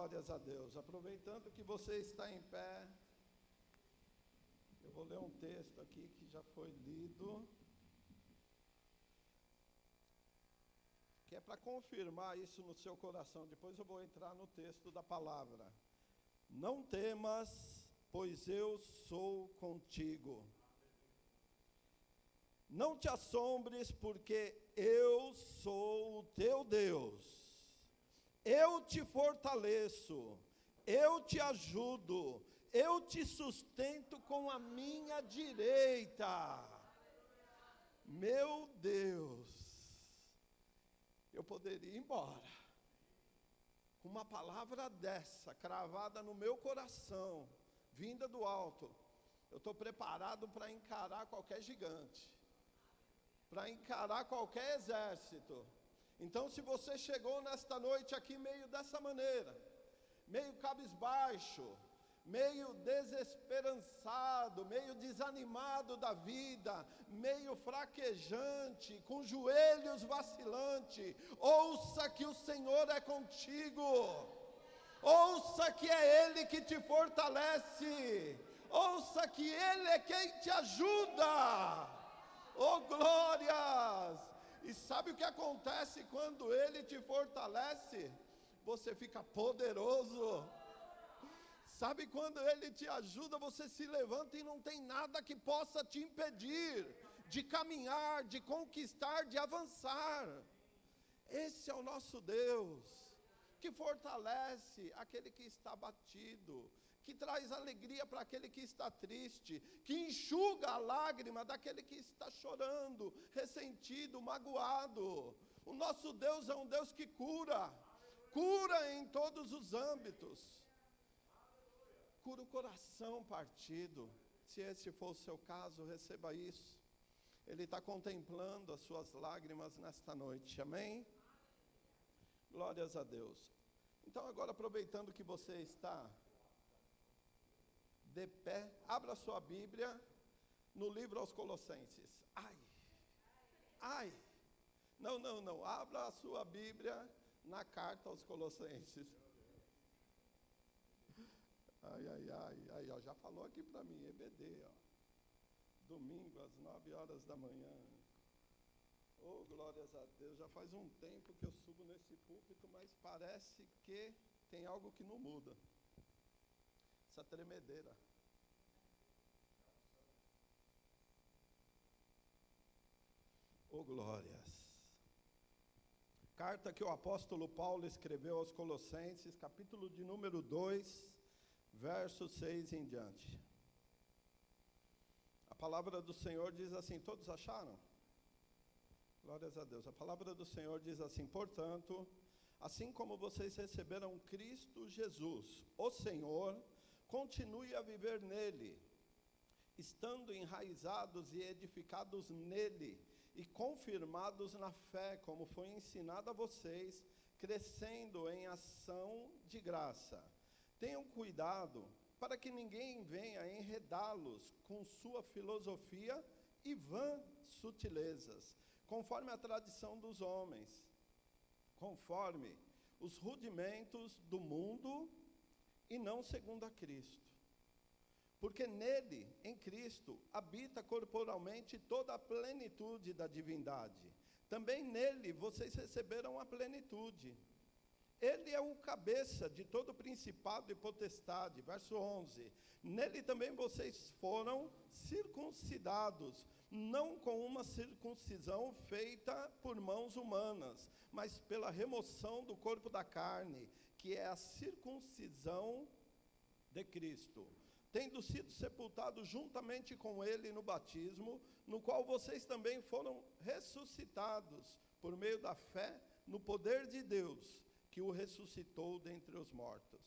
Glórias a Deus. Aproveitando que você está em pé, eu vou ler um texto aqui que já foi lido, que é para confirmar isso no seu coração. Depois eu vou entrar no texto da palavra. Não temas, pois eu sou contigo. Não te assombres, porque eu sou o teu Deus. Eu te fortaleço, eu te ajudo, eu te sustento com a minha direita. Meu Deus, eu poderia ir embora com uma palavra dessa, cravada no meu coração, vinda do alto. Eu estou preparado para encarar qualquer gigante, para encarar qualquer exército. Então, se você chegou nesta noite aqui meio dessa maneira, meio cabisbaixo, meio desesperançado, meio desanimado da vida, meio fraquejante, com joelhos vacilantes, ouça que o Senhor é contigo, ouça que é Ele que te fortalece, ouça que Ele é quem te ajuda. Oh, glórias! E sabe o que acontece quando Ele te fortalece? Você fica poderoso. Sabe quando Ele te ajuda, você se levanta e não tem nada que possa te impedir de caminhar, de conquistar, de avançar. Esse é o nosso Deus, que fortalece aquele que está abatido, que traz alegria para aquele que está triste, que enxuga a lágrima daquele que está chorando, ressentido, magoado. O nosso Deus é um Deus que cura, cura em todos os âmbitos, cura o coração partido. Se esse for o seu caso, receba isso. Ele está contemplando as suas lágrimas nesta noite, amém? Glórias a Deus. Então agora, aproveitando que você está de pé, abra sua Bíblia no livro aos Colossenses. Não, abra a sua Bíblia na carta aos Colossenses. Ai, ó, já falou aqui para mim, EBD, ó. Domingo às 9 horas da manhã. Oh, glórias a Deus, já faz um tempo que eu subo nesse púlpito, mas parece que tem algo que não muda. Essa tremedeira. Oh, glórias. Carta que o apóstolo Paulo escreveu aos Colossenses, capítulo de número 2, verso 6 em diante. A palavra do Senhor diz assim, todos acharam? Glórias a Deus. A palavra do Senhor diz assim, portanto, assim como vocês receberam Cristo Jesus, o Senhor, continue a viver nele, estando enraizados e edificados nele, e confirmados na fé, como foi ensinado a vocês, crescendo em ação de graça. Tenham cuidado para que ninguém venha enredá-los com sua filosofia e vãs sutilezas, conforme a tradição dos homens, conforme os rudimentos do mundo e não segundo a Cristo. Porque nele, em Cristo, habita corporalmente toda a plenitude da divindade. Também nele vocês receberam a plenitude. Ele é o cabeça de todo principado e potestade. Verso 11. Nele também vocês foram circuncidados, não com uma circuncisão feita por mãos humanas, mas pela remoção do corpo da carne, que é a circuncisão de Cristo, tendo sido sepultados juntamente com ele no batismo, no qual vocês também foram ressuscitados, por meio da fé no poder de Deus, que o ressuscitou dentre os mortos.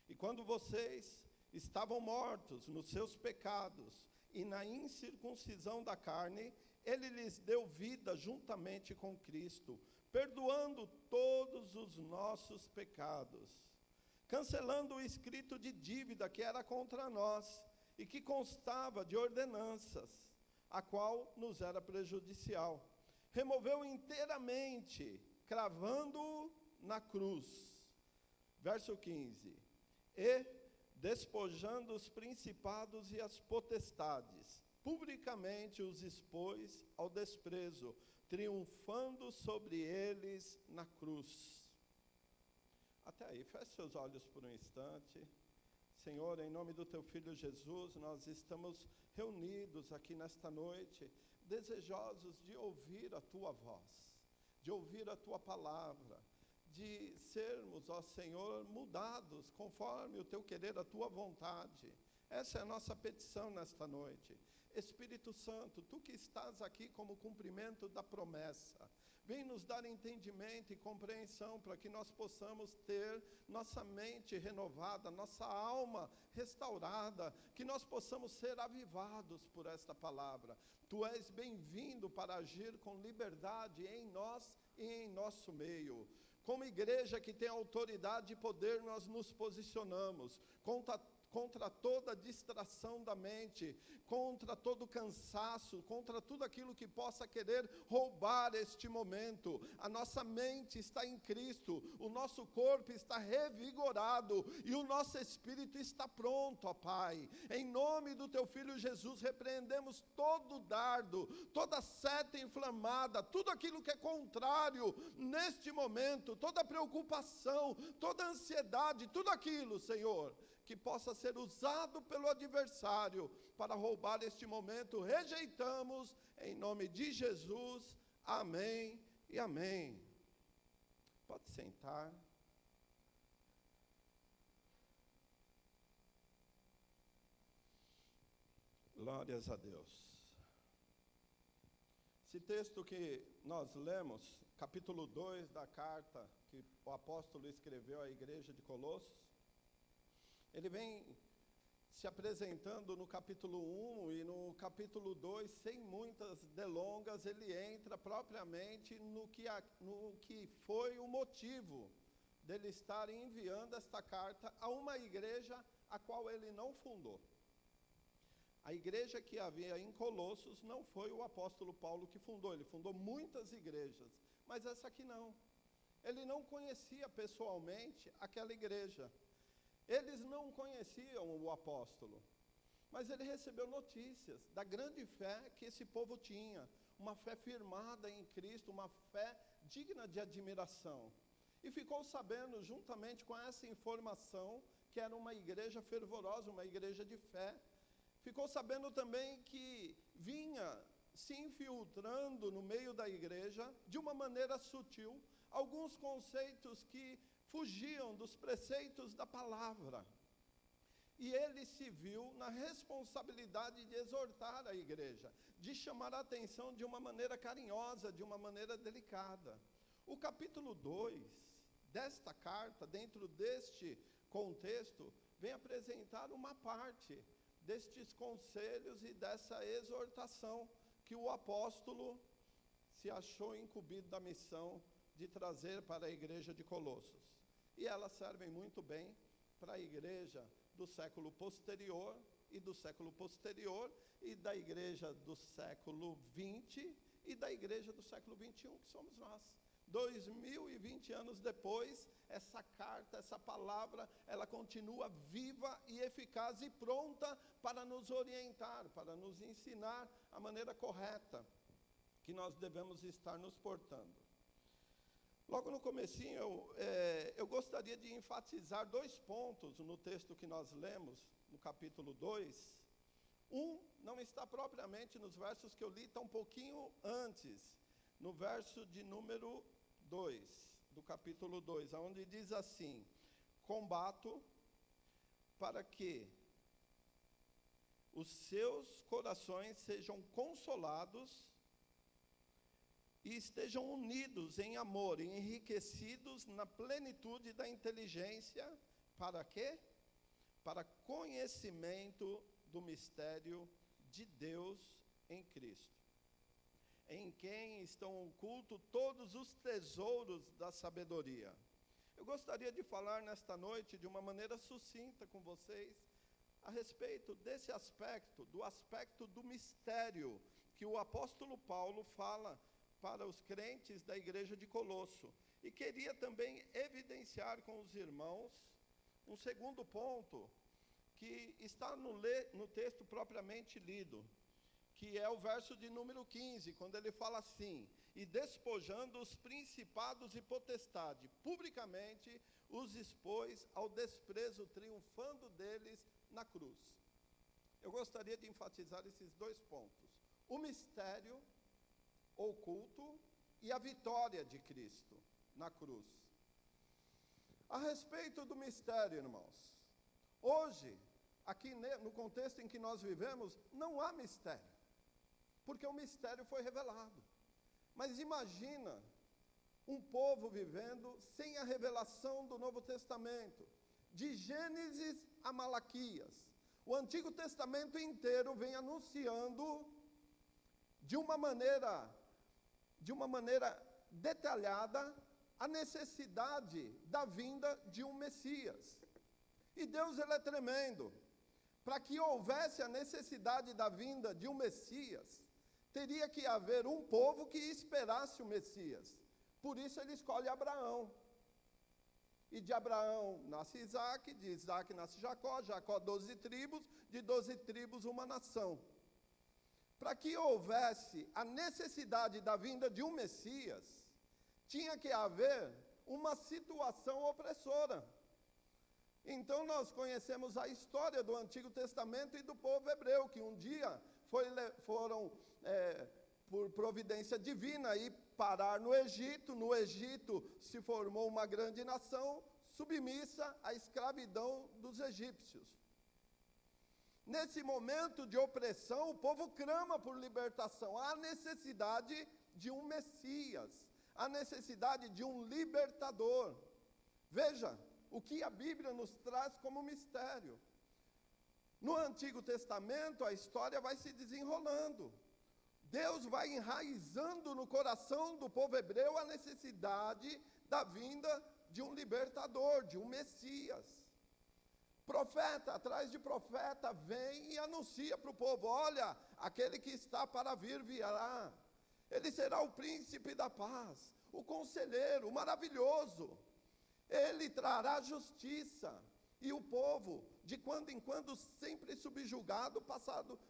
E quando vocês estavam mortos nos seus pecados e na incircuncisão da carne, ele lhes deu vida juntamente com Cristo, perdoando todos os nossos pecados, cancelando o escrito de dívida que era contra nós e que constava de ordenanças, a qual nos era prejudicial. Removeu inteiramente, cravando-o na cruz. Verso 15. E, despojando os principados e as potestades, publicamente os expôs ao desprezo, triunfando sobre eles na cruz. Até aí, feche seus olhos por um instante. Senhor, em nome do Teu Filho Jesus, nós estamos reunidos aqui nesta noite, desejosos de ouvir a Tua voz, de ouvir a Tua palavra, de sermos, ó Senhor, mudados conforme o Teu querer, a Tua vontade. Essa é a nossa petição nesta noite. Espírito Santo, Tu que estás aqui como cumprimento da promessa, vem nos dar entendimento e compreensão para que nós possamos ter nossa mente renovada, nossa alma restaurada, que nós possamos ser avivados por esta palavra. Tu és bem-vindo para agir com liberdade em nós e em nosso meio. Como igreja que tem autoridade e poder, nós nos posicionamos contra toda distração da mente, contra todo cansaço, contra tudo aquilo que possa querer roubar este momento. A nossa mente está em Cristo, o nosso corpo está revigorado e o nosso espírito está pronto, ó Pai. Em nome do Teu Filho Jesus, repreendemos todo dardo, toda seta inflamada, tudo aquilo que é contrário neste momento, toda preocupação, toda ansiedade, tudo aquilo, Senhor, que possa ser usado pelo adversário para roubar este momento, rejeitamos em nome de Jesus. Amém e amém. Pode sentar. Glórias a Deus. Esse texto que nós lemos, capítulo 2 da carta que o apóstolo escreveu à igreja de Colossos, ele vem se apresentando no capítulo 1 e no capítulo 2, sem muitas delongas, ele entra propriamente no que foi o motivo dele estar enviando esta carta a uma igreja a qual ele não fundou. A igreja que havia em Colossos não foi o apóstolo Paulo que fundou, ele fundou muitas igrejas, mas essa aqui não. Ele não conhecia pessoalmente aquela igreja. Eles não conheciam o apóstolo, mas ele recebeu notícias da grande fé que esse povo tinha, uma fé firmada em Cristo, uma fé digna de admiração. E ficou sabendo, juntamente com essa informação, que era uma igreja fervorosa, uma igreja de fé. Ficou sabendo também que vinha se infiltrando no meio da igreja, de uma maneira sutil, alguns conceitos que fugiam dos preceitos da palavra. E ele se viu na responsabilidade de exortar a igreja, de chamar a atenção de uma maneira carinhosa, de uma maneira delicada. O capítulo 2 desta carta, dentro deste contexto, vem apresentar uma parte destes conselhos e dessa exortação que o apóstolo se achou incumbido da missão de trazer para a igreja de Colossos. E elas servem muito bem para a igreja do século posterior e do século posterior, e da igreja do século 20 e da igreja do século 21, que somos nós. 2020 anos depois, essa carta, essa palavra, ela continua viva e eficaz e pronta para nos orientar, para nos ensinar a maneira correta que nós devemos estar nos portando. Logo no comecinho, eu gostaria de enfatizar 2 pontos no texto que nós lemos, no capítulo 2. Não está propriamente nos versos que eu li, está um pouquinho antes, no verso de número 2, do capítulo 2, onde diz assim: combato para que os seus corações sejam consolados e estejam unidos em amor, e enriquecidos na plenitude da inteligência, para quê? Para conhecimento do mistério de Deus em Cristo, em quem estão ocultos todos os tesouros da sabedoria. Eu gostaria de falar nesta noite, de uma maneira sucinta com vocês, a respeito desse aspecto, do aspecto do mistério, que o apóstolo Paulo fala para os crentes da igreja de Colosso. E queria também evidenciar com os irmãos um segundo ponto, que está no texto propriamente lido, que é o verso de número 15, quando ele fala assim: e despojando os principados e potestade, publicamente os expôs ao desprezo, triunfando deles na cruz. Eu gostaria de enfatizar esses dois pontos: o mistério oculto e a vitória de Cristo na cruz. A respeito do mistério, irmãos, hoje, aqui no contexto em que nós vivemos, não há mistério, porque o mistério foi revelado. Mas imagina um povo vivendo sem a revelação do Novo Testamento, de Gênesis a Malaquias. O Antigo Testamento inteiro vem anunciando de uma maneira detalhada a necessidade da vinda de um Messias. E Deus, ele é tremendo. Para que houvesse a necessidade da vinda de um Messias, teria que haver um povo que esperasse o Messias. Por isso ele escolhe Abraão. E de Abraão nasce Isaac, de Isaac nasce Jacó, Jacó 12 tribos, de 12 tribos uma nação. Para que houvesse a necessidade da vinda de um Messias, tinha que haver uma situação opressora. Então nós conhecemos a história do Antigo Testamento e do povo hebreu, que um dia foram, por providência divina, ir parar no Egito. No Egito se formou uma grande nação, submissa à escravidão dos egípcios. Nesse momento de opressão, o povo clama por libertação. Há necessidade de um Messias, há necessidade de um libertador. Veja o que a Bíblia nos traz como mistério. No Antigo Testamento, a história vai se desenrolando. Deus vai enraizando no coração do povo hebreu a necessidade da vinda de um libertador, de um Messias. Profeta atrás de profeta vem e anuncia para o povo: olha, aquele que está para vir virá. Ele será o príncipe da paz, o conselheiro, o maravilhoso. Ele trará justiça. E o povo, de quando em quando, sempre subjugado,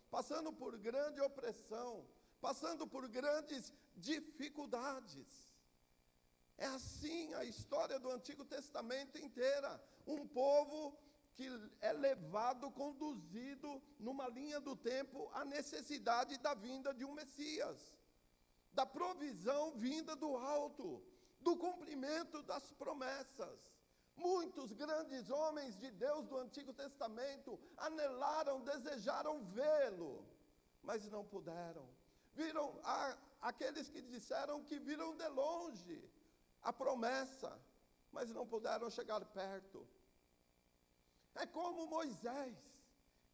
passando por grande opressão, passando por grandes dificuldades. É assim a história do Antigo Testamento inteira. Um povo que é levado, conduzido numa linha do tempo à necessidade da vinda de um Messias, da provisão vinda do alto, do cumprimento das promessas. Muitos grandes homens de Deus do Antigo Testamento anelaram, desejaram vê-lo, mas não puderam. Viram aqueles que disseram que viram de longe a promessa, mas não puderam chegar perto. É como Moisés,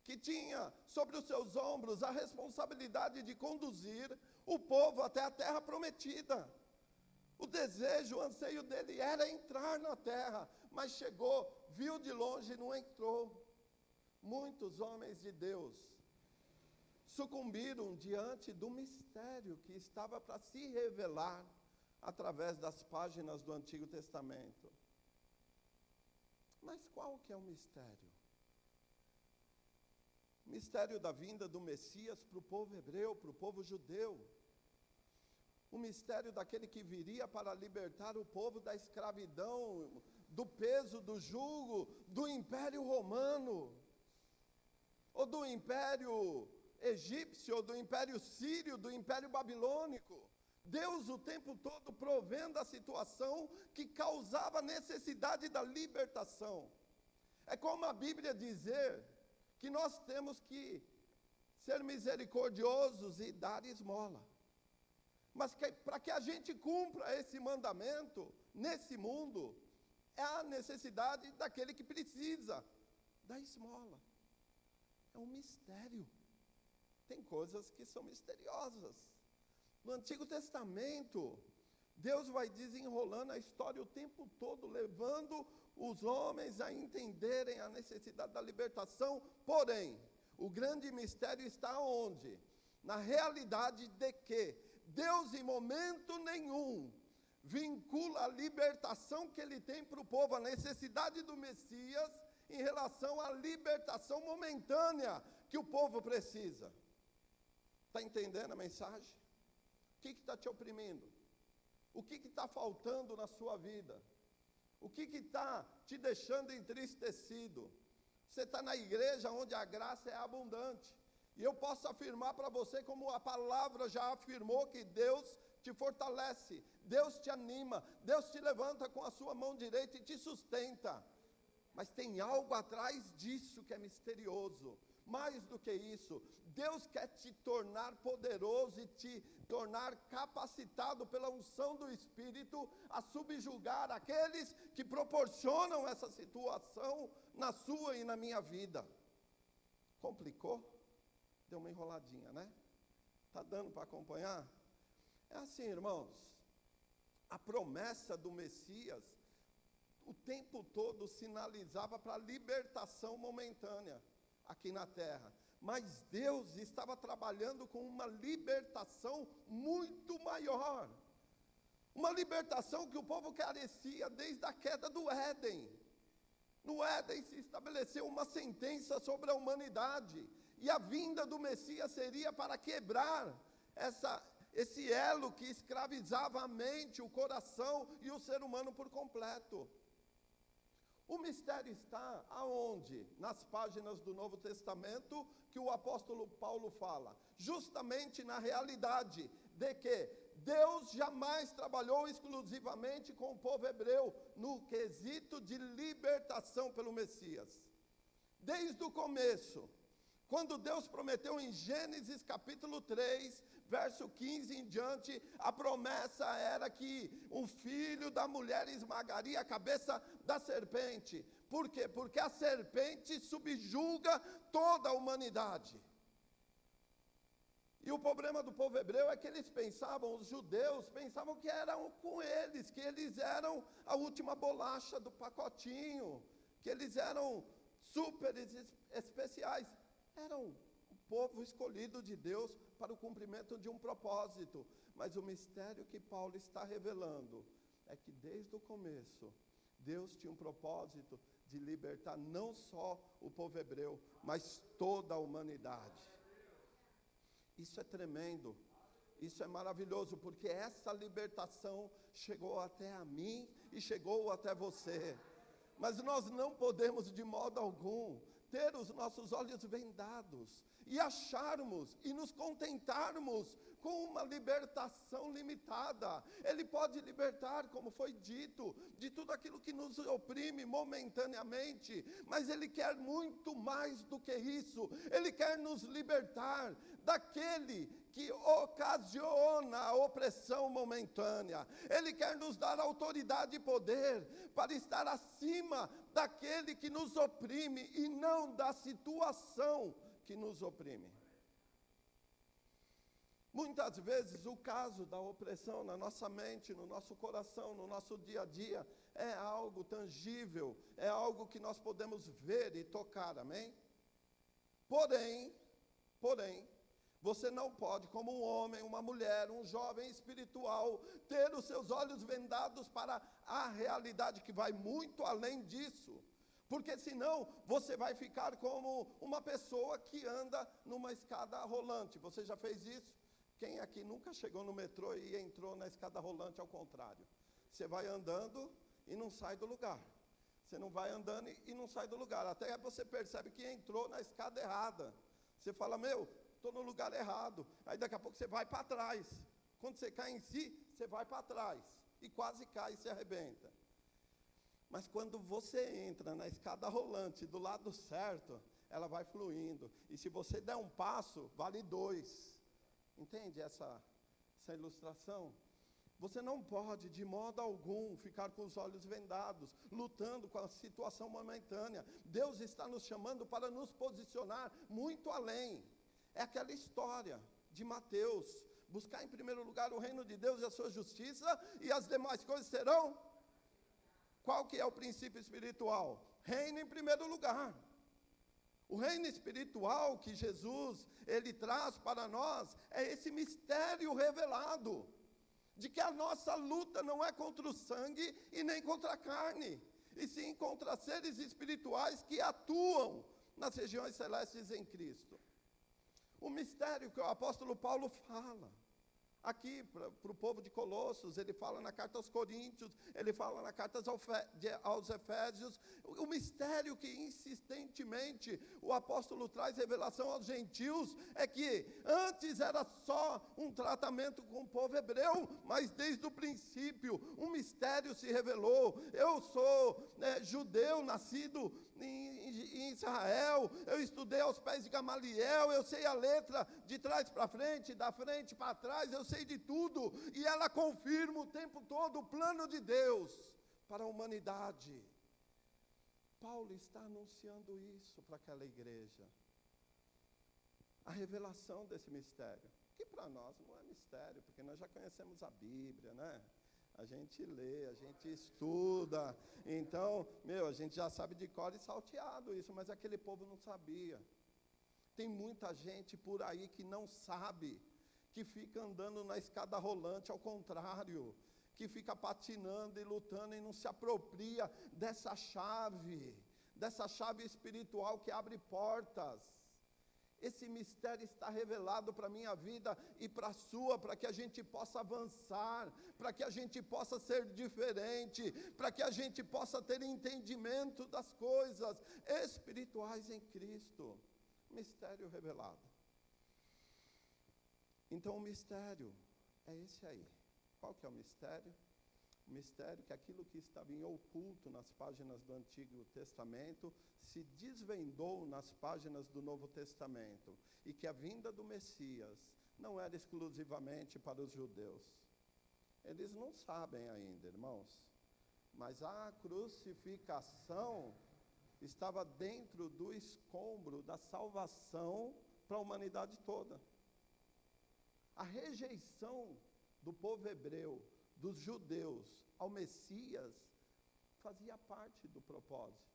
que tinha sobre os seus ombros a responsabilidade de conduzir o povo até a terra prometida. O desejo, o anseio dele era entrar na terra, mas chegou, viu de longe e não entrou. Muitos homens de Deus sucumbiram diante do mistério que estava para se revelar através das páginas do Antigo Testamento. Mas qual que é o mistério? O mistério da vinda do Messias para o povo hebreu, para o povo judeu. O mistério daquele que viria para libertar o povo da escravidão, do peso, do jugo, do Império Romano, ou do Império Egípcio, ou do Império Sírio, do Império Babilônico. Deus o tempo todo provendo a situação que causava necessidade da libertação. É como a Bíblia dizer que nós temos que ser misericordiosos e dar esmola. Mas para que a gente cumpra esse mandamento nesse mundo, é a necessidade daquele que precisa da esmola. É um mistério. Tem coisas que são misteriosas. No Antigo Testamento, Deus vai desenrolando a história o tempo todo, levando os homens a entenderem a necessidade da libertação. Porém, o grande mistério está onde? Na realidade de que Deus em momento nenhum vincula a libertação que ele tem para o povo, a necessidade do Messias, em relação à libertação momentânea que o povo precisa. Está entendendo a mensagem? O que está te oprimindo? O que está faltando na sua vida? O que está te deixando entristecido? Você está na igreja onde a graça é abundante. E eu posso afirmar para você, como a palavra já afirmou, que Deus te fortalece, Deus te anima, Deus te levanta com a sua mão direita e te sustenta. Mas tem algo atrás disso que é misterioso. Mais do que isso, Deus quer te tornar poderoso e te tornar capacitado pela unção do Espírito a subjugar aqueles que proporcionam essa situação na sua e na minha vida. Complicou? Deu uma enroladinha, né? Está dando para acompanhar? É assim, irmãos, a promessa do Messias, o tempo todo sinalizava para a libertação momentânea aqui na terra. Mas Deus estava trabalhando com uma libertação muito maior. Uma libertação que o povo carecia desde a queda do Éden. No Éden se estabeleceu uma sentença sobre a humanidade. E a vinda do Messias seria para quebrar esse elo que escravizava a mente, o coração e o ser humano por completo. O mistério está aonde? Nas páginas do Novo Testamento que o apóstolo Paulo fala. Justamente na realidade de que Deus jamais trabalhou exclusivamente com o povo hebreu no quesito de libertação pelo Messias. Desde o começo, quando Deus prometeu em Gênesis capítulo 3, verso 15 em diante, a promessa era que um filho da mulher esmagaria a cabeça da serpente. Por quê? Porque a serpente subjuga toda a humanidade. E o problema do povo hebreu é que eles pensavam, os judeus pensavam que eram com eles, que eles eram a última bolacha do pacotinho, que eles eram super especiais. Eram o povo escolhido de Deus para o cumprimento de um propósito. Mas o mistério que Paulo está revelando é que desde o começo, Deus tinha um propósito de libertar não só o povo hebreu, mas toda a humanidade. Isso é tremendo, isso é maravilhoso, porque essa libertação chegou até a mim e chegou até você. Mas nós não podemos de modo algum ter os nossos olhos vendados e acharmos e nos contentarmos com uma libertação limitada. Ele pode libertar, como foi dito, de tudo aquilo que nos oprime momentaneamente, mas Ele quer muito mais do que isso. Ele quer nos libertar daquele que ocasiona a opressão momentânea. Ele quer nos dar autoridade e poder para estar acima daquele que nos oprime e não da situação que nos oprime. Muitas vezes o caso da opressão na nossa mente, no nosso coração, no nosso dia a dia, é algo tangível, é algo que nós podemos ver e tocar, amém? Porém, você não pode, como um homem, uma mulher, um jovem espiritual, ter os seus olhos vendados para a realidade que vai muito além disso. Porque senão você vai ficar como uma pessoa que anda numa escada rolante. Você já fez isso? Quem aqui nunca chegou no metrô e entrou na escada rolante ao contrário? Você vai andando e não sai do lugar. Você não vai andando e não sai do lugar. Até você percebe que entrou na escada errada. Você fala, estou no lugar errado. Aí daqui a pouco você vai para trás. Quando você cai em si, você vai para trás. E quase cai e se arrebenta. Mas quando você entra na escada rolante do lado certo, ela vai fluindo. E se você der um passo, vale 2. Entende essa ilustração? Você não pode, de modo algum, ficar com os olhos vendados, lutando com a situação momentânea. Deus está nos chamando para nos posicionar muito além. É aquela história de Mateus. Buscar em primeiro lugar o reino de Deus e a sua justiça, e as demais coisas serão. Qual que é o princípio espiritual? Reino em primeiro lugar. O reino espiritual que Jesus, ele traz para nós, é esse mistério revelado, de que a nossa luta não é contra o sangue e nem contra a carne, e sim contra seres espirituais que atuam nas regiões celestes em Cristo. O mistério que o apóstolo Paulo fala, aqui para o povo de Colossos, ele fala na carta aos Coríntios, ele fala na carta aos Efésios, o mistério que insistentemente o apóstolo traz revelação aos gentios, é que antes era só um tratamento com o povo hebreu, mas desde o princípio um mistério se revelou. Eu sou judeu, nascido em Israel, eu estudei aos pés de Gamaliel, eu sei a letra de trás para frente, da frente para trás, eu sei de tudo, e ela confirma o tempo todo o plano de Deus para a humanidade. Paulo está anunciando isso para aquela igreja, a revelação desse mistério, que para nós não é mistério, porque nós já conhecemos a Bíblia, né? A gente lê, a gente estuda, então, a gente já sabe de cor e salteado isso, mas aquele povo não sabia. Tem muita gente por aí que não sabe, que fica andando na escada rolante, ao contrário, que fica patinando e lutando e não se apropria dessa chave espiritual que abre portas. Esse mistério está revelado para a minha vida e para a sua, para que a gente possa avançar, para que a gente possa ser diferente, para que a gente possa ter entendimento das coisas espirituais em Cristo. Mistério revelado. Então o mistério é esse aí. Qual que é o mistério? O mistério é que aquilo que estava em oculto nas páginas do Antigo Testamento se desvendou nas páginas do Novo Testamento, e que a vinda do Messias não era exclusivamente para os judeus. Eles não sabem ainda, irmãos, mas a crucificação estava dentro do escombro da salvação para a humanidade toda. A rejeição do povo hebreu, dos judeus, ao Messias, fazia parte do propósito.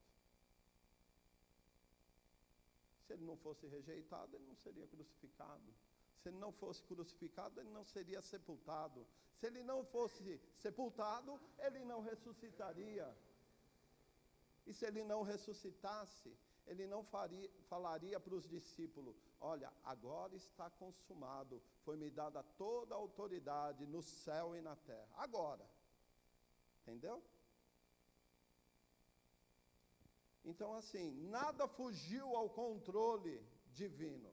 Se ele não fosse rejeitado, ele não seria crucificado. Se ele não fosse crucificado, ele não seria sepultado. Se ele não fosse sepultado, ele não ressuscitaria. E se ele não ressuscitasse, ele não falaria para os discípulos: olha, agora está consumado, foi-me dada toda a autoridade no céu e na terra. Agora. Entendeu? Então, assim, nada fugiu ao controle divino.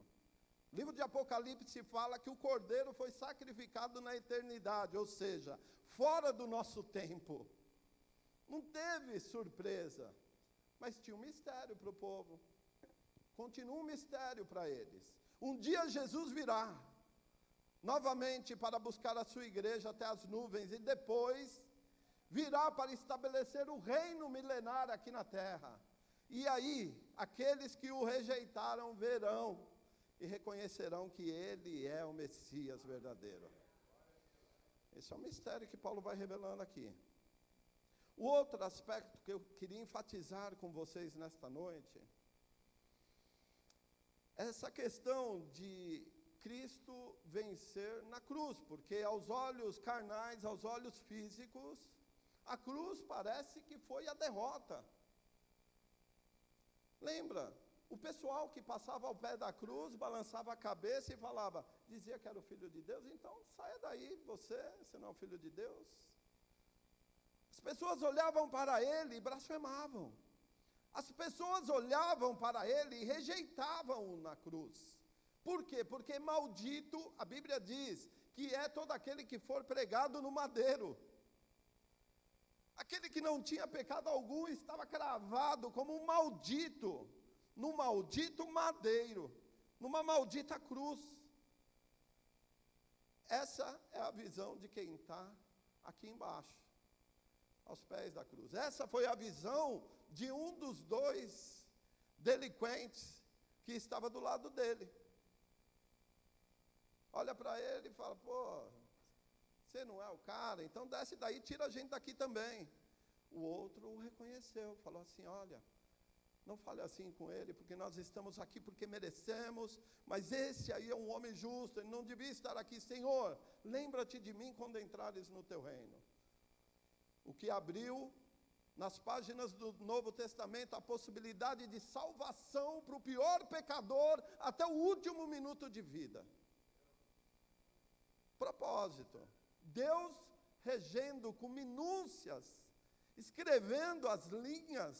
O livro de Apocalipse fala que o Cordeiro foi sacrificado na eternidade, ou seja, fora do nosso tempo. Não teve surpresa, mas tinha um mistério para o povo. Continua um mistério para eles. Um dia Jesus virá, novamente para buscar a sua igreja até as nuvens, e depois virá para estabelecer o reino milenar aqui na terra. E aí, aqueles que o rejeitaram verão e reconhecerão que ele é o Messias verdadeiro. Esse é o mistério que Paulo vai revelando aqui. O outro aspecto que eu queria enfatizar com vocês nesta noite é essa questão de Cristo vencer na cruz, porque aos olhos carnais, aos olhos físicos, a cruz parece que foi a derrota. Lembra? O pessoal que passava ao pé da cruz, balançava a cabeça e falava, dizia que era o Filho de Deus, então saia daí, você não é o Filho de Deus. As pessoas olhavam para ele e blasfemavam. As pessoas olhavam para ele e rejeitavam-o na cruz. Por quê? Porque maldito, a Bíblia diz, que é todo aquele que for pregado no madeiro. Aquele que não tinha pecado algum estava cravado como um maldito, num maldito madeiro, numa maldita cruz. Essa é a visão de quem está aqui embaixo, aos pés da cruz. Essa foi a visão de um dos dois delinquentes que estava do lado dele. Olha para ele e fala, você não é o cara, então desce daí, tira a gente daqui também. O outro o reconheceu, falou assim, olha, Não fale assim com ele, porque nós estamos aqui porque merecemos, mas esse aí é um homem justo, ele não devia estar aqui. Senhor, lembra-te de mim quando entrares no teu reino. O que abriu nas páginas do Novo Testamento a possibilidade de salvação para o pior pecador até o último minuto de vida. Propósito, Deus regendo com minúcias, escrevendo as linhas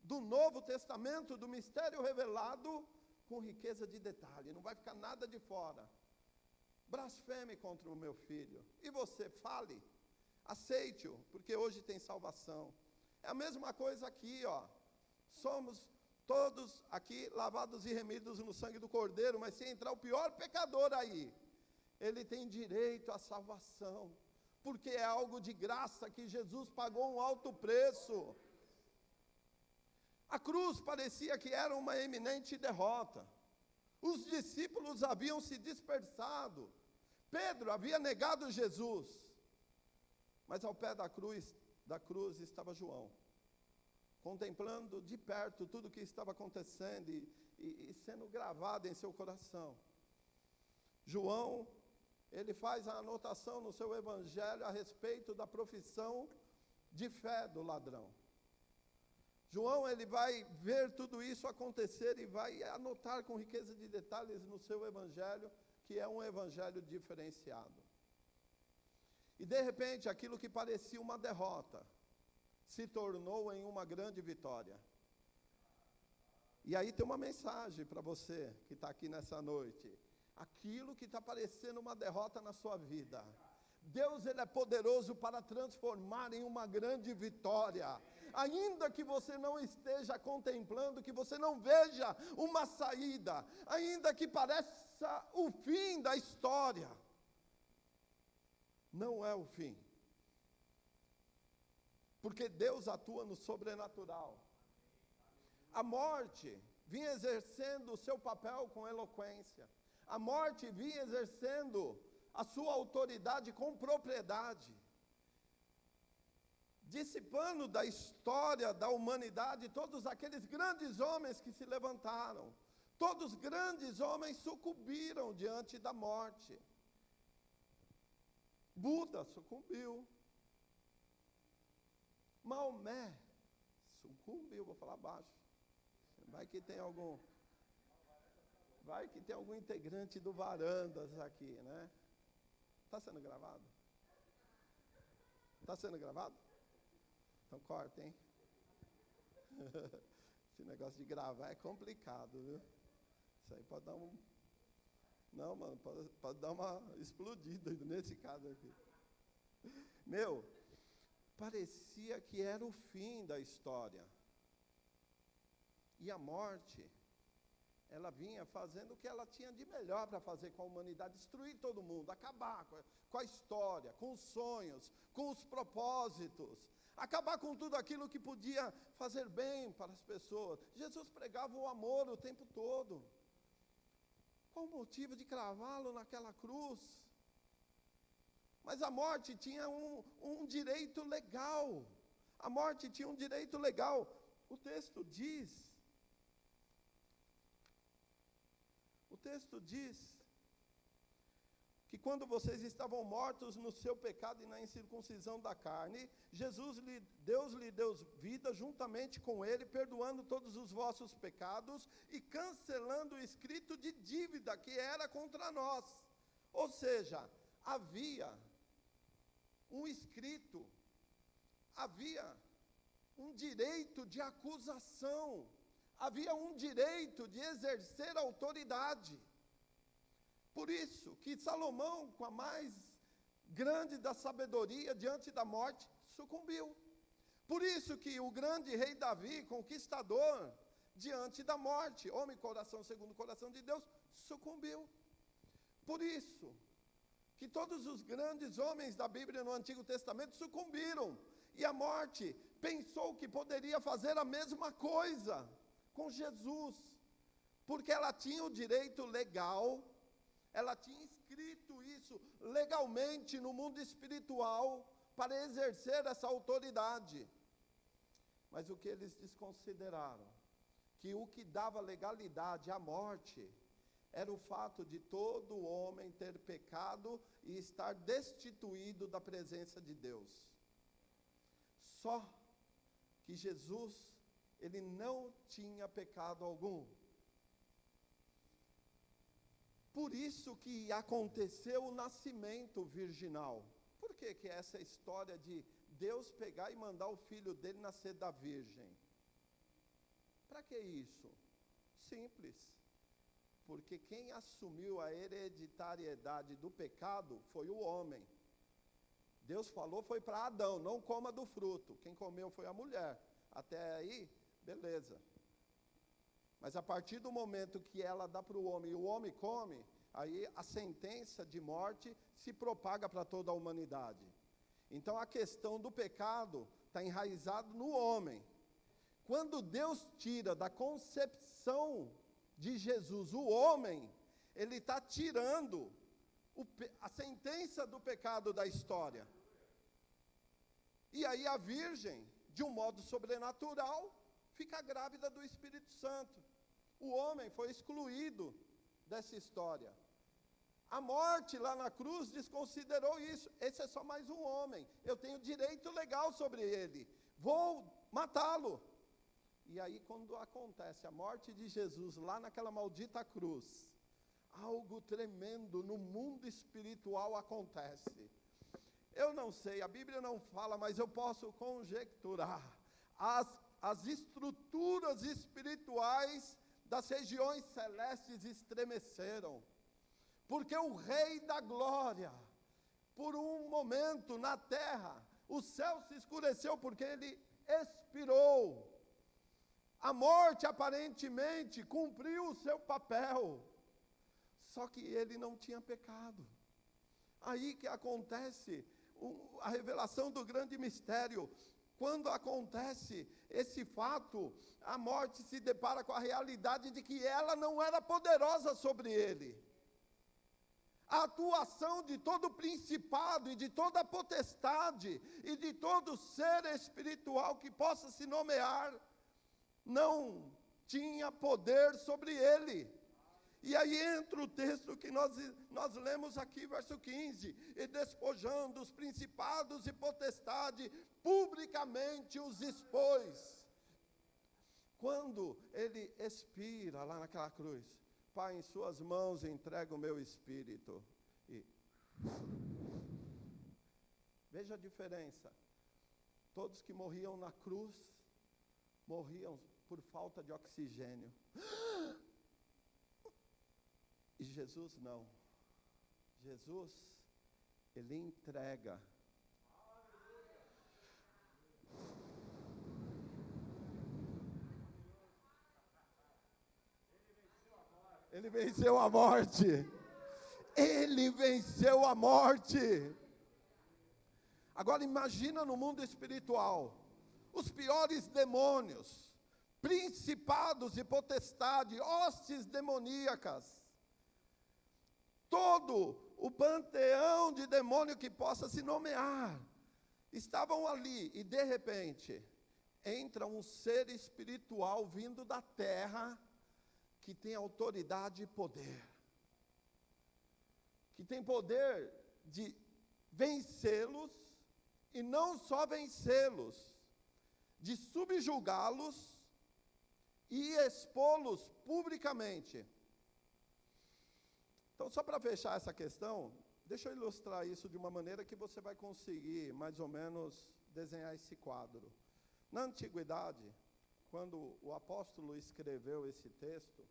do Novo Testamento, do mistério revelado, com riqueza de detalhe, não vai ficar nada de fora. Blasfeme contra o meu filho, e você fale, aceite-o, porque hoje tem salvação. É a mesma coisa aqui, ó. Somos todos aqui lavados e remidos no sangue do Cordeiro, mas se entrar o pior pecador aí, ele tem direito à salvação, porque é algo de graça que Jesus pagou um alto preço. A cruz parecia que era uma eminente derrota. Os discípulos haviam se dispersado. Pedro havia negado Jesus. Mas ao pé da cruz estava João, contemplando de perto tudo o que estava acontecendo e sendo gravado em seu coração. João, ele faz a anotação no seu evangelho a respeito da profissão de fé do ladrão. João, ele vai ver tudo isso acontecer e vai anotar com riqueza de detalhes no seu evangelho, que é um evangelho diferenciado. E de repente, aquilo que parecia uma derrota, se tornou em uma grande vitória. E aí tem uma mensagem para você que está aqui nessa noite. Aquilo que está parecendo uma derrota na sua vida, Deus, ele é poderoso para transformar em uma grande vitória. Ainda que você não esteja contemplando, que você não veja uma saída, ainda que pareça o fim da história, não é o fim. Porque Deus atua no sobrenatural. A morte vinha exercendo o seu papel com eloquência. A morte vinha exercendo a sua autoridade com propriedade, dissipando da história da humanidade todos aqueles grandes homens que se levantaram. Todos grandes homens sucumbiram diante da morte. Buda sucumbiu. Maomé sucumbiu, vou falar baixo. Vai que tem algum integrante do Varandas aqui, né? Está sendo gravado? Está sendo gravado? Então corta, hein? Esse negócio de gravar é complicado, viu? Isso aí pode dar um... Não, mano, pode dar uma explodida nesse caso aqui. Meu, parecia que era o fim da história. E a morte, ela vinha fazendo o que ela tinha de melhor para fazer com a humanidade, destruir todo mundo, acabar com a história, com os sonhos, com os propósitos, acabar com tudo aquilo que podia fazer bem para as pessoas. Jesus pregava o amor o tempo todo. Qual o motivo de cravá-lo naquela cruz? Mas a morte tinha um direito legal. A morte tinha um direito legal. O texto diz que quando vocês estavam mortos no seu pecado e na incircuncisão da carne, Deus lhe deu vida juntamente com ele, perdoando todos os vossos pecados e cancelando o escrito de dívida que era contra nós. Ou seja, havia um escrito, havia um direito de acusação, havia um direito de exercer autoridade. Por isso que Salomão, com a mais grande da sabedoria diante da morte, sucumbiu. Por isso que o grande rei Davi, conquistador, diante da morte, homem coração segundo o coração de Deus, sucumbiu. Por isso que todos os grandes homens da Bíblia no Antigo Testamento sucumbiram. E a morte pensou que poderia fazer a mesma coisa com Jesus, porque ela tinha o direito legal, ela tinha escrito isso legalmente no mundo espiritual para exercer essa autoridade. Mas o que eles desconsideraram? que o que dava legalidade à morte era o fato de todo homem ter pecado e estar destituído da presença de Deus. Só que Jesus, ele não tinha pecado algum. Por isso que aconteceu o nascimento virginal. Por que essa história de Deus pegar e mandar o filho dele nascer da virgem? Para que isso? Simples. Porque quem assumiu a hereditariedade do pecado foi o homem. Deus falou, foi para Adão, não coma do fruto. Quem comeu foi a mulher. Até aí, beleza. Mas a partir do momento que ela dá para o homem e o homem come, aí a sentença de morte se propaga para toda a humanidade. Então a questão do pecado está enraizado no homem. Quando Deus tira da concepção de Jesus o homem, ele está tirando a sentença do pecado da história. E aí a virgem, de um modo sobrenatural, fica grávida do Espírito Santo. O homem foi excluído dessa história. A morte lá na cruz desconsiderou isso. Esse é só mais um homem. Eu tenho direito legal sobre ele. Vou matá-lo. E aí, quando acontece a morte de Jesus lá naquela maldita cruz, algo tremendo no mundo espiritual acontece. Eu não sei, a Bíblia não fala, mas eu posso conjecturar. As estruturas espirituais das regiões celestes estremeceram. Porque o Rei da Glória, por um momento na terra, o céu se escureceu porque ele expirou. A morte aparentemente cumpriu o seu papel, só que ele não tinha pecado. Aí que acontece a revelação do grande mistério. Quando acontece esse fato, a morte se depara com a realidade de que ela não era poderosa sobre ele. A atuação de todo principado e de toda potestade e de todo ser espiritual que possa se nomear, não tinha poder sobre ele. E aí entra o texto que nós lemos aqui, verso 15, e despojando os principados e potestade, publicamente os expôs. Quando ele expira lá naquela cruz, Pai, em suas mãos entrego o meu espírito. E veja a diferença. Todos que morriam na cruz, morriam por falta de oxigênio. E Jesus não. Jesus, ele entrega. Ele venceu a morte. Ele venceu a morte. Agora imagina no mundo espiritual, os piores demônios, principados e potestade, hostes demoníacas, todo o panteão de demônio que possa se nomear, estavam ali, e de repente, entra um ser espiritual vindo da terra, que tem autoridade e poder, que tem poder de vencê-los, e não só vencê-los, de subjugá-los e expô-los publicamente. Então, só para fechar essa questão, deixa eu ilustrar isso de uma maneira que você vai conseguir, mais ou menos, desenhar esse quadro. Na antiguidade, quando o apóstolo escreveu esse texto,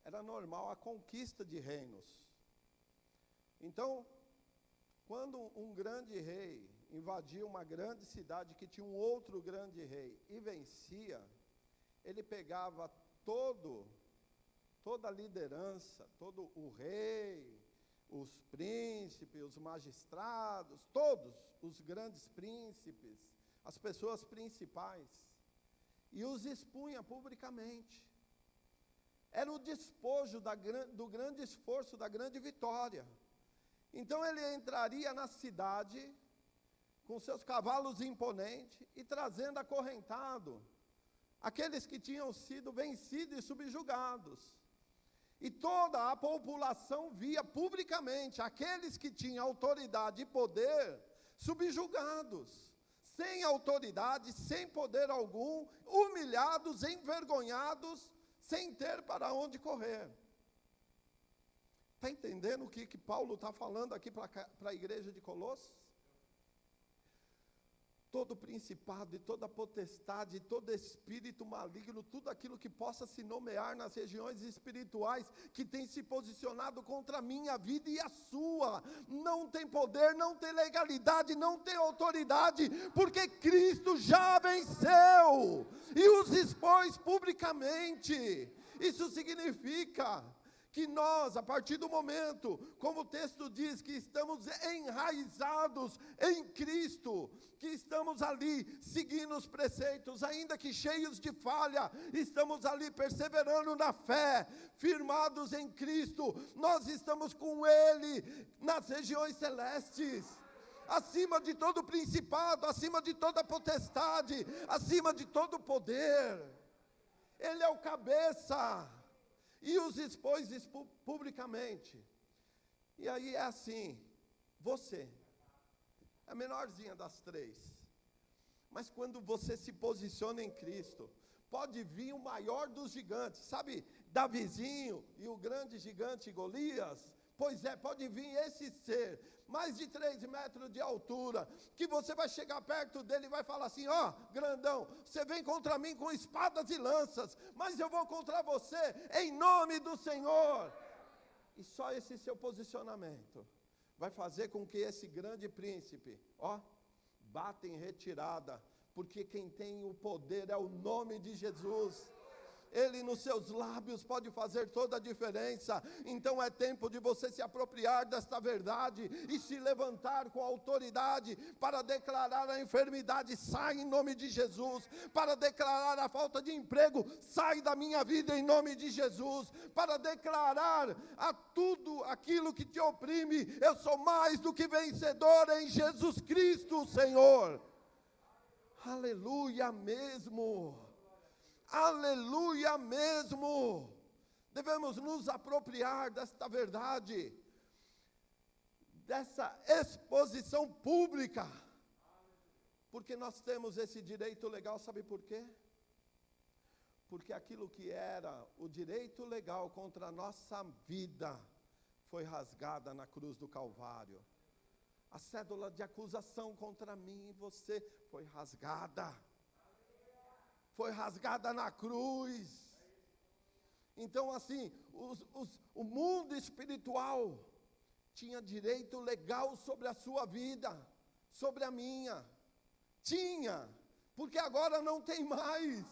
era normal a conquista de reinos. Então, quando um grande rei invadia uma grande cidade que tinha um outro grande rei e vencia, ele pegava toda a liderança, todo o rei, os príncipes, os magistrados, todos os grandes príncipes, as pessoas principais, e os expunha publicamente. Era o despojo do grande esforço, da grande vitória. Então ele entraria na cidade com seus cavalos imponentes e trazendo acorrentado aqueles que tinham sido vencidos e subjugados. E toda a população via publicamente aqueles que tinham autoridade e poder subjugados, sem autoridade, sem poder algum, humilhados, envergonhados, sem ter para onde correr. Está entendendo o que Paulo está falando aqui para a igreja de Colossos? Todo principado e toda potestade, todo espírito maligno, tudo aquilo que possa se nomear nas regiões espirituais, que tem se posicionado contra a minha vida e a sua, não tem poder, não tem legalidade, não tem autoridade, porque Cristo já venceu, e os expôs publicamente. Isso significa que nós, a partir do momento, como o texto diz, que estamos enraizados em Cristo, que estamos ali seguindo os preceitos, ainda que cheios de falha, estamos ali perseverando na fé, firmados em Cristo, nós estamos com Ele nas regiões celestes, acima de todo principado, acima de toda potestade, acima de todo poder. Ele é o cabeça, e os expôs publicamente. E aí é assim, você é a menorzinha das três, mas quando você se posiciona em Cristo, pode vir o maior dos gigantes, sabe, Davizinho e o grande gigante Golias? Pois é, pode vir esse ser, mais de 3 metros de altura, que você vai chegar perto dele e vai falar assim, ó, grandão, você vem contra mim com espadas e lanças, mas eu vou contra você em nome do Senhor. E só esse seu posicionamento vai fazer com que esse grande príncipe, ó, bata em retirada, porque quem tem o poder é o nome de Jesus. Ele nos seus lábios pode fazer toda a diferença. Então é tempo de você se apropriar desta verdade e se levantar com autoridade para declarar a enfermidade, sai em nome de Jesus, para declarar a falta de emprego, sai da minha vida em nome de Jesus, para declarar a tudo aquilo que te oprime, eu sou mais do que vencedor em Jesus Cristo, Senhor. Aleluia mesmo. Aleluia mesmo, devemos nos apropriar desta verdade, dessa exposição pública, porque nós temos esse direito legal, sabe por quê? Porque aquilo que era o direito legal contra a nossa vida, foi rasgada na cruz do Calvário, a cédula de acusação contra mim e você, foi rasgada na cruz. Então assim, o mundo espiritual tinha direito legal sobre a sua vida, sobre a minha, tinha, porque agora não tem mais.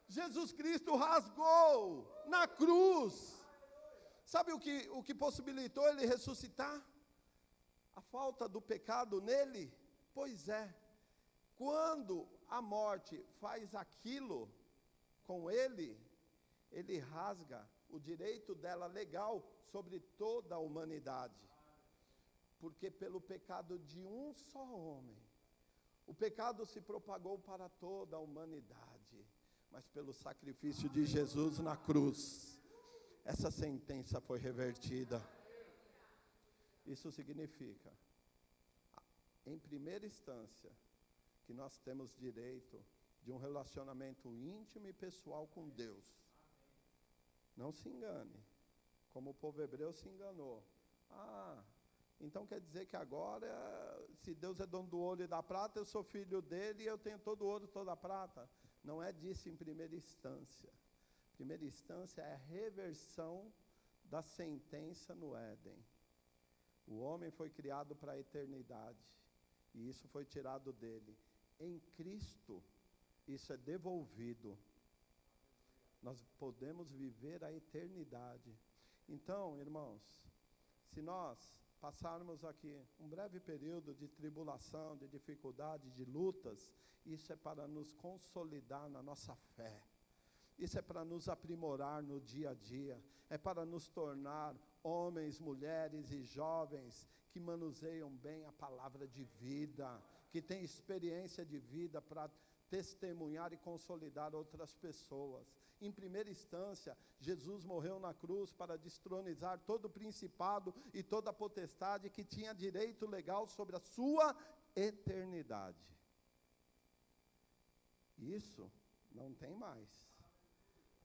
Jesus Cristo rasgou na cruz. Sabe o que possibilitou ele ressuscitar? A falta do pecado nele? Pois é, quando a morte faz aquilo com ele, ele rasga o direito dela legal sobre toda a humanidade. Porque pelo pecado de um só homem, o pecado se propagou para toda a humanidade. Mas pelo sacrifício de Jesus na cruz, essa sentença foi revertida. Isso significa, em primeira instância, que nós temos direito de um relacionamento íntimo e pessoal com Deus. Não se engane, como o povo hebreu se enganou. Então quer dizer que agora, se Deus é dono do ouro e da prata, eu sou filho dele e eu tenho todo o ouro, toda a prata. Não é disso em primeira instância. Primeira instância é a reversão da sentença no Éden. O homem foi criado para a eternidade, e isso foi tirado dele. Em Cristo, isso é devolvido. Nós podemos viver a eternidade. Então, irmãos, se nós passarmos aqui um breve período de tribulação, de dificuldade, de lutas, isso é para nos consolidar na nossa fé. Isso é para nos aprimorar no dia a dia. É para nos tornar homens, mulheres e jovens que manuseiam bem a palavra de vida, que tem experiência de vida para testemunhar e consolidar outras pessoas. Em primeira instância, Jesus morreu na cruz para destronizar todo principado e toda potestade que tinha direito legal sobre a sua eternidade. Isso não tem mais.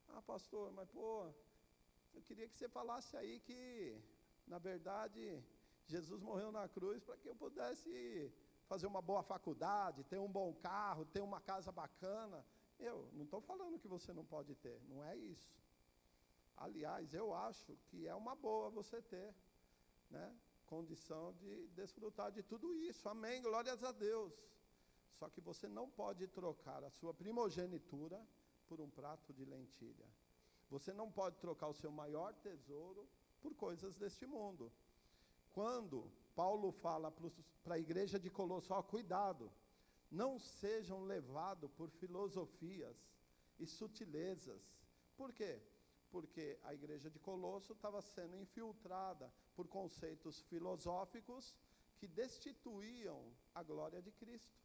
Ah, pastor, mas eu queria que você falasse aí que, na verdade, Jesus morreu na cruz para que eu pudesse fazer uma boa faculdade, ter um bom carro, ter uma casa bacana. Eu não estou falando que você não pode ter, não é isso. Aliás, eu acho que é uma boa você ter, né, condição de desfrutar de tudo isso. Amém, glórias a Deus. Só que você não pode trocar a sua primogenitura por um prato de lentilha. Você não pode trocar o seu maior tesouro por coisas deste mundo. Quando Paulo fala para a igreja de Colosso, cuidado, não sejam levados por filosofias e sutilezas. Por quê? Porque a igreja de Colosso estava sendo infiltrada por conceitos filosóficos que destituíam a glória de Cristo.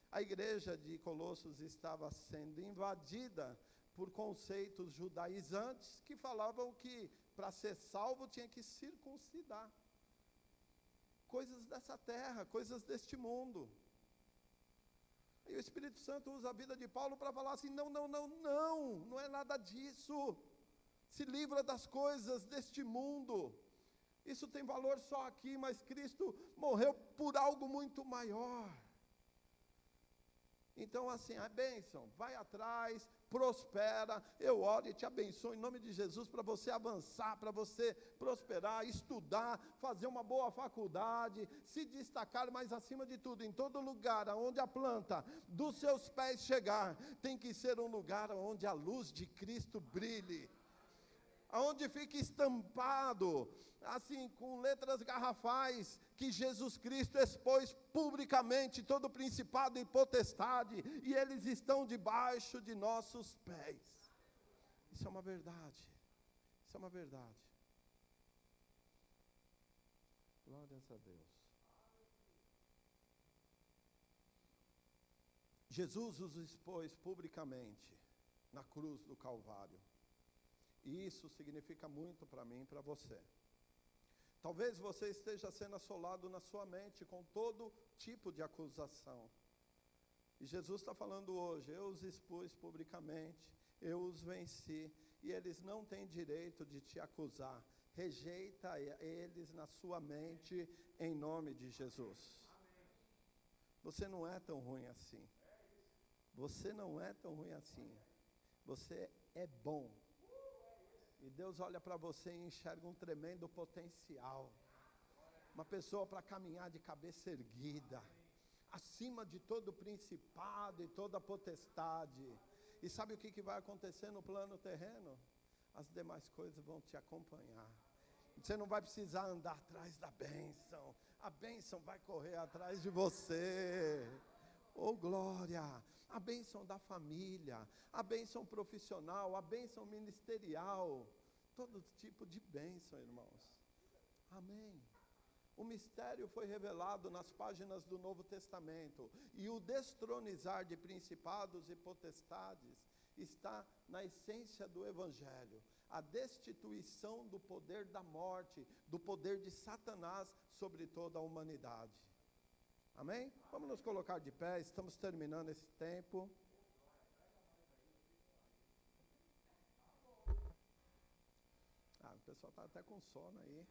A igreja de Colossos estava sendo invadida por conceitos judaizantes que falavam que para ser salvo tinha que circuncidar. Coisas dessa terra, coisas deste mundo. E o Espírito Santo usa a vida de Paulo para falar assim, não é nada disso. Se livra das coisas deste mundo. Isso tem valor só aqui, mas Cristo morreu por algo muito maior. Então, assim, a bênção, vai atrás, prospera, eu oro e te abençoo em nome de Jesus para você avançar, para você prosperar, estudar, fazer uma boa faculdade, se destacar, mas acima de tudo, em todo lugar onde a planta dos seus pés chegar, tem que ser um lugar onde a luz de Cristo brilhe, aonde fique estampado, assim, com letras garrafais, que Jesus Cristo expôs publicamente todo principado e potestade, e eles estão debaixo de nossos pés. Isso é uma verdade. Isso é uma verdade. Glórias a Deus. Jesus os expôs publicamente na cruz do Calvário. E isso significa muito para mim e para você. Talvez você esteja sendo assolado na sua mente com todo tipo de acusação. E Jesus está falando hoje, eu os expus publicamente, eu os venci, e eles não têm direito de te acusar. Rejeita eles na sua mente, em nome de Jesus. Você não é tão ruim assim. Você não é tão ruim assim. Você é bom. E Deus olha para você e enxerga um tremendo potencial. Uma pessoa para caminhar de cabeça erguida, acima de todo principado e toda potestade. E sabe o que vai acontecer no plano terreno? As demais coisas vão te acompanhar. Você não vai precisar andar atrás da bênção. A bênção vai correr atrás de você. Oh, glória! A bênção da família, a bênção profissional, a bênção ministerial, todo tipo de bênção, irmãos. Amém. O mistério foi revelado nas páginas do Novo Testamento, e o destronizar de principados e potestades está na essência do Evangelho, a destituição do poder da morte, do poder de Satanás sobre toda a humanidade. Amém? Vamos nos colocar de pé, estamos terminando esse tempo. O pessoal está até com sono aí.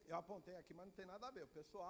Eu apontei aqui, mas não tem nada a ver. O pessoal